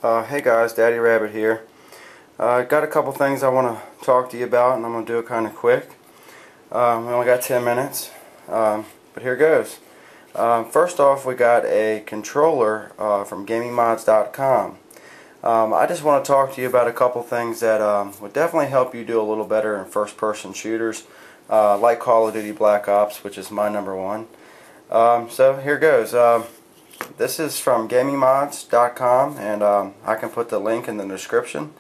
Hey guys, Daddy Rabbit here. Got a couple things I want to talk to you about, and I'm going to do it kind of quick. We only got 10 minutes, but here goes. First off, we got a controller from gamingmods.com. I just want to talk to you about a couple things that would definitely help you do a little better in first-person shooters, like Call of Duty Black Ops, which is my #1. So here goes. This is from gamingmods.com, and I can put the link in the description.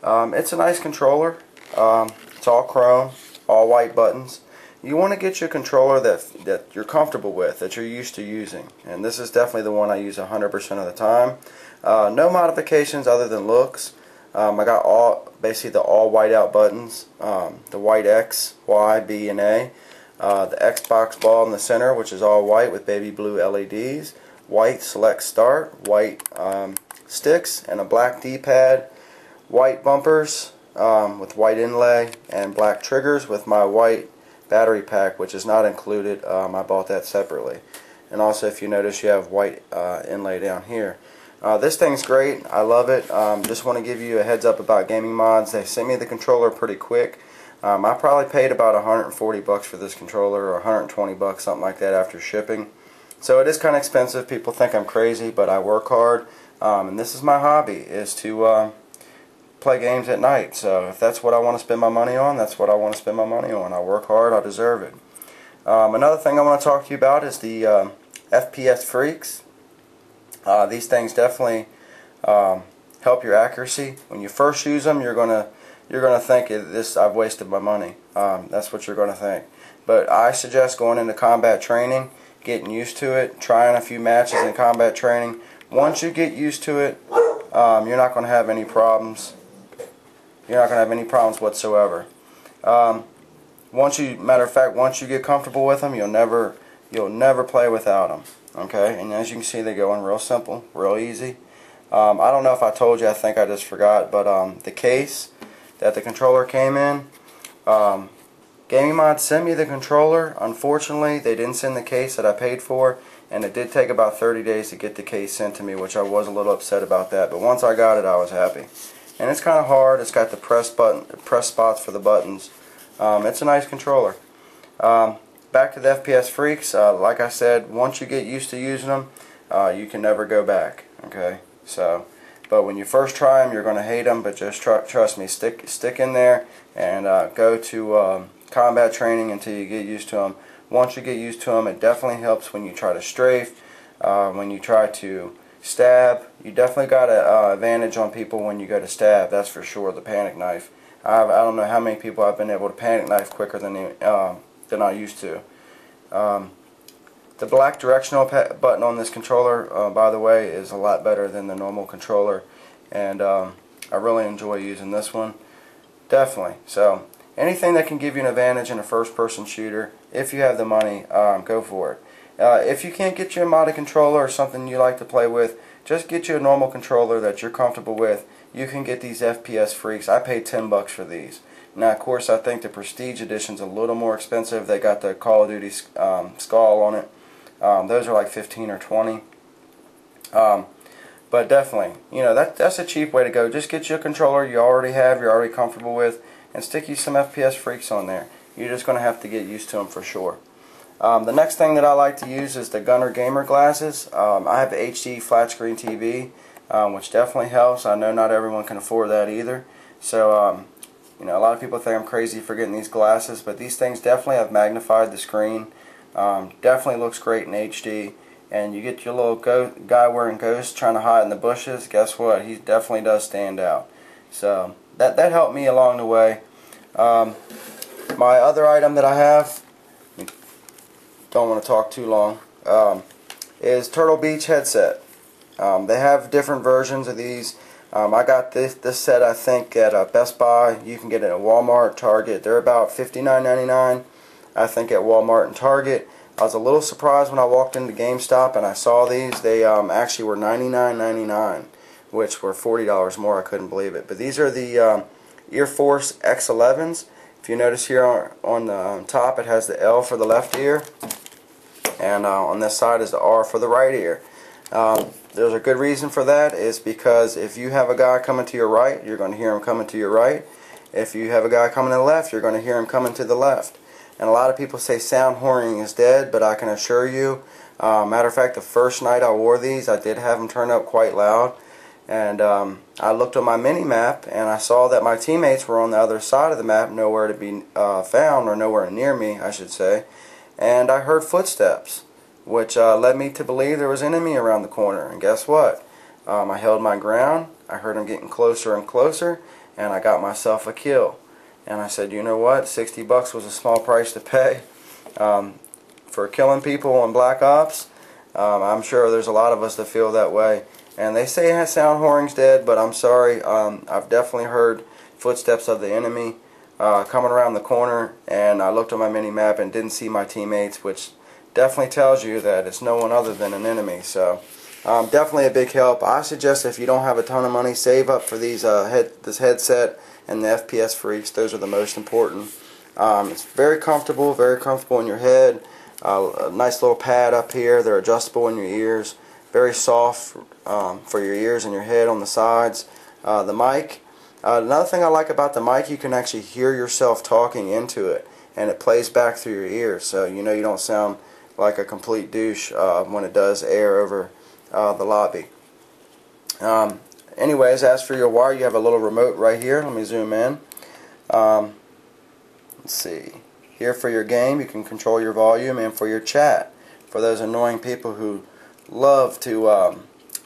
It's a nice controller. It's all chrome, all white buttons. You want to get your controller that you're comfortable with, that you're used to using, and this is definitely the one I use 100% of the time. No modifications other than looks. I got basically the all white out buttons, the white X, Y, B, and A. The Xbox ball in the center, which is all white with baby blue LEDs. White select start, white sticks, and a black D-pad. White bumpers with white inlay, and black triggers with my white battery pack, which is not included. I bought that separately. And also, if you notice, you have white inlay down here. This thing's great. I love it. Just want to give you a heads up about Gaming Mods. They sent me the controller pretty quick. I probably paid about $140 for this controller, or $120, something like that, after shipping. So it is kind of expensive. People think I'm crazy, but I work hard, and this is my hobby, is to play games at night. So if that's what I want to spend my money on, that's what I want to spend my money on. I work hard, I deserve it. Another thing I want to talk to you about is the FPS freaks. These things definitely help your accuracy. When you first use them, you're gonna think I've wasted my money. That's what you're gonna think. But I suggest going into combat training, getting used to it, trying a few matches in combat training. Once you get used to it, you're not going to have any problems. You're not going to have any problems whatsoever. Matter of fact, once you get comfortable with them, you'll never play without them. Okay, and as you can see, they go in real simple, real easy. I don't know if I told you. I think I just forgot. But the case that the controller came in. Gaming Mods sent me the controller. Unfortunately, they didn't send the case that I paid for, and it did take about 30 days to get the case sent to me, which I was a little upset about that. But once I got it, I was happy. And it's kind of hard. It's got the press spots for the buttons. It's a nice controller. Back to the FPS freaks. Like I said, once you get used to using them, you can never go back. Okay, but when you first try them, you're going to hate them. But just trust me, stick in there and go to combat training until you get used to them. Once you get used to them, it definitely helps when you try to strafe, when you try to stab. You definitely got an advantage on people when you go to stab, that's for sure. The panic knife. I don't know how many people I've been able to panic knife quicker than I used to. The black directional button on this controller, by the way, is a lot better than the normal controller, and I really enjoy using this one. Definitely. So anything that can give you an advantage in a first-person shooter, if you have the money, go for it. If you can't get you a modded controller or something you like to play with, just get you a normal controller that you're comfortable with. You can get these FPS freaks. I paid $10 for these. Now, of course, I think the Prestige Edition's a little more expensive. They got the Call of Duty skull on it. Those are like 15 or 20. But definitely, that's a cheap way to go. Just get you a controller you already have, you're already comfortable with, and stick you some FPS freaks on there. You're just going to have to get used to them for sure. The next thing that I like to use is the Gunner Gamer glasses. I have the HD flat screen TV, which definitely helps. I know not everyone can afford that either. So, a lot of people think I'm crazy for getting these glasses, but these things definitely have magnified the screen. Definitely looks great in HD. And you get your little guy wearing Ghost trying to hide in the bushes. Guess what? He definitely does stand out. So that helped me along the way. My other item that I have, don't want to talk too long, is Turtle Beach headset. They have different versions of these. I got this set, I think, at Best Buy. You can get it at Walmart, Target. They're about $59.99, I think, at Walmart and Target. I was a little surprised when I walked into GameStop and I saw these. They actually were $99.99, which were $40 more. I couldn't believe it. But these are the Ear Force X11s. If you notice here on the top, it has the L for the left ear, and on this side is the R for the right ear. There's a good reason for that. Is because if you have a guy coming to your right, you're going to hear him coming to your right. If you have a guy coming to the left, you're going to hear him coming to the left. And a lot of people say sound horning is dead, but I can assure you, matter of fact, the first night I wore these, I did have them turn up quite loud. And I looked on my mini-map, and I saw that my teammates were on the other side of the map, nowhere to be found, or nowhere near me, I should say. And I heard footsteps, which led me to believe there was an enemy around the corner. And guess what? I held my ground, I heard him getting closer and closer, and I got myself a kill. And I said, you know what, 60 bucks was a small price to pay for killing people on Black Ops. I'm sure there's a lot of us that feel that way. And they say sound horning's dead, but I'm sorry, I've definitely heard footsteps of the enemy coming around the corner, and I looked on my mini-map and didn't see my teammates, which definitely tells you that it's no one other than an enemy. So definitely a big help. I suggest if you don't have a ton of money, save up for these this headset and the FPS Freaks. Those are the most important. It's very comfortable in your head. A nice little pad up here. They're adjustable in your ears. Very soft for your ears and your head on the sides. The mic. Another thing I like about the mic, you can actually hear yourself talking into it, and it plays back through your ears, so you know you don't sound like a complete douche when it does air over the lobby. Anyways, as for your wire, you have a little remote right here. Let me zoom in. Let's see. Here for your game, you can control your volume, and for your chat, for those annoying people who love to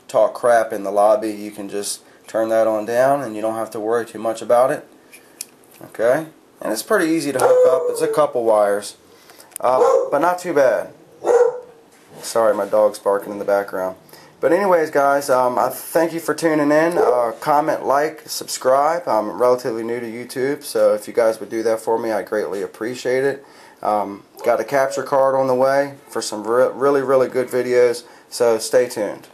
talk crap in the lobby, you can just turn that on down and you don't have to worry too much about it. Okay, and it's pretty easy to hook up. It's a couple wires, but not too bad. Sorry, my dog's barking in the background. But anyways, guys, I thank you for tuning in. Comment, like, subscribe. I'm relatively new to YouTube, so if you guys would do that for me, I greatly appreciate it. Got a capture card on the way for some really good videos, so stay tuned.